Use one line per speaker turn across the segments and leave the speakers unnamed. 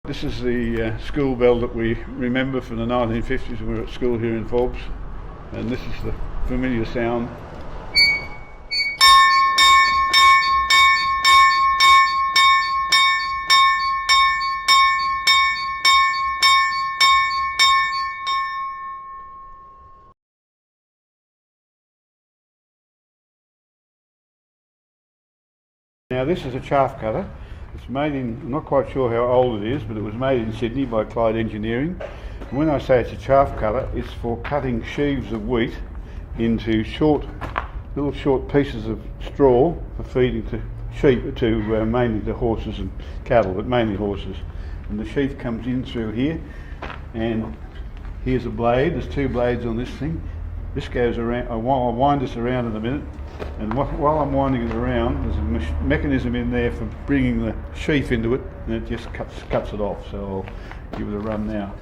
This is the school bell that we remember from the 1950s when we were at school here in Forbes, and this is the familiar sound. Now this is a chaff cutter. It's made in, I'm not quite sure how old it is, but it was made in Sydney by Clyde Engineering. And when I say it's a chaff cutter, it's for cutting sheaves of wheat into little short pieces of straw for feeding to sheep, mainly to horses and cattle, but mainly horses. And the sheath comes in through here, and here's a blade. There's two blades on this thing. This goes around. I'll wind this around in a minute. And while I'm winding it around, there's a mechanism in there for bringing the sheath into it, and it just cuts it off. So I'll give it a run now.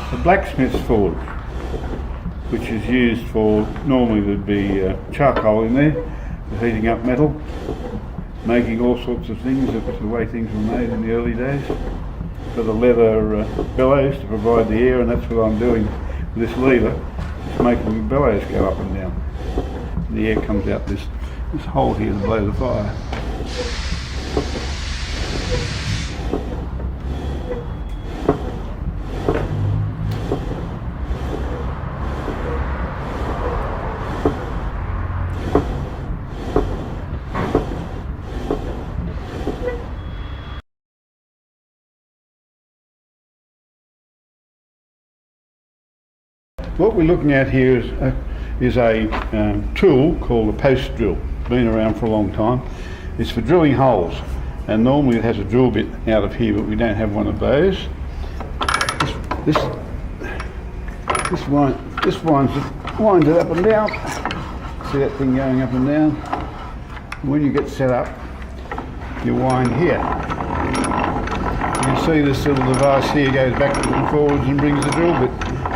The blacksmith's forge, which is used for, normally there'd be charcoal in there for heating up metal, making all sorts of things. That was the way things were made in the early days. For the leather bellows to provide the air, and that's what I'm doing with this lever. It's making the bellows go up and down. The air comes out this hole here to blow the fire. What we're looking at here is a tool called a post drill. Been around for a long time. It's for drilling holes, and normally it has a drill bit out of here, but we don't have one of those. This winds it up and down. See that thing going up and down? And when you get set up, you wind here. You see this little device here goes backwards and forwards and brings the drill bit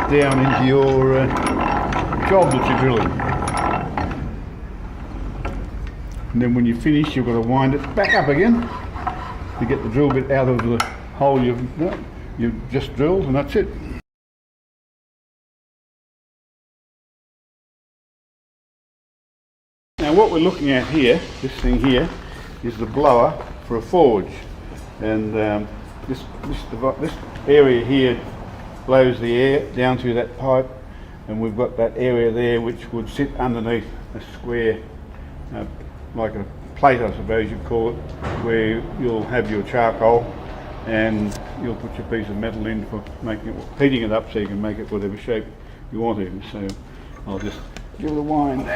down into your job that you're drilling. And then when you finish, you've got to wind it back up again to get the drill bit out of the hole you've just drilled, and that's it. Now what we're looking at here, this thing here, is the blower for a forge, and this area here blows the air down through that pipe, and we've got that area there which would sit underneath a square, like a plate I suppose you'd call it, where you'll have your charcoal and you'll put your piece of metal in for heating it up so you can make it whatever shape you want to. So I'll just give it a wind.